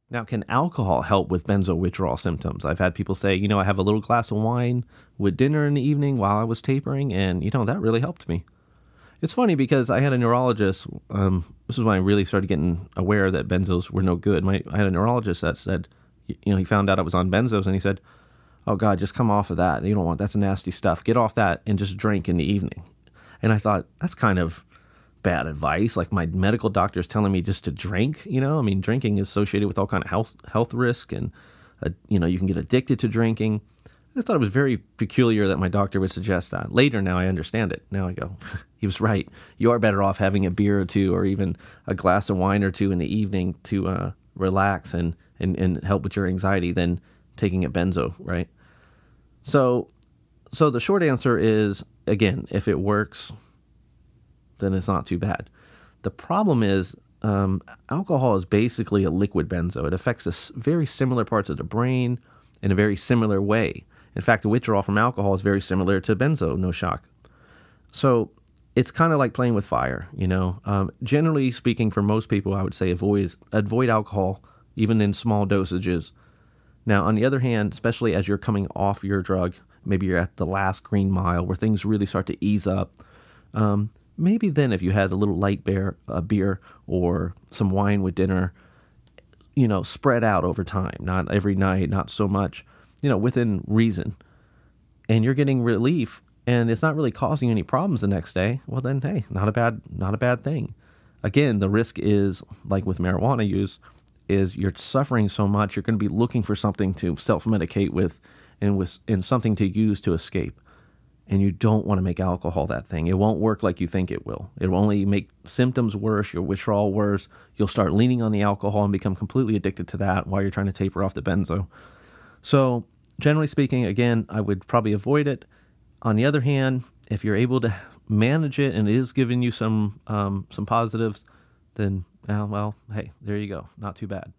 Now, can alcohol help with benzo withdrawal symptoms? I've had people say, I have a little glass of wine with dinner in the evening while I was tapering, and, that really helped me. It's funny because I had a neurologist. This is when I really started getting aware that benzos were no good. I had a neurologist that said, he found out I was on benzos, and he said, "Oh God, just come off of that. You don't want that's nasty stuff. Get off that and just drink in the evening." And I thought that's kind of bad advice. Like my medical doctor is telling me just to drink. Drinking is associated with all kind of health risk, and you can get addicted to drinking. I just thought it was very peculiar that my doctor would suggest that. Later, now I understand it. Now I go, he was right. You are better off having a beer or two, or even a glass of wine or two in the evening to relax and help with your anxiety than taking a benzo, right? So the short answer is, again, if it works, then it's not too bad. The problem is alcohol is basically a liquid benzo. It affects us very similar parts of the brain in a very similar way. In fact, the withdrawal from alcohol is very similar to benzo, no shock. So it's kind of like playing with fire, Generally speaking, for most people, I would say avoid alcohol, even in small dosages. Now, on the other hand, especially as you're coming off your drug, maybe you're at the last green mile where things really start to ease up, maybe then if you had a little light beer or some wine with dinner, spread out over time, not every night, not so much, within reason, and you're getting relief and it's not really causing you any problems the next day, well then, hey, not a bad thing. Again, the risk is, like with marijuana use, is you're suffering so much, you're going to be looking for something to self-medicate with and something to use to escape. And you don't want to make alcohol that thing. It won't work like you think it will. It will only make symptoms worse, your withdrawal worse. You'll start leaning on the alcohol and become completely addicted to that while you're trying to taper off the benzo. So generally speaking, again, I would probably avoid it. On the other hand, if you're able to manage it and it is giving you some positives, then, well, hey, there you go. Not too bad.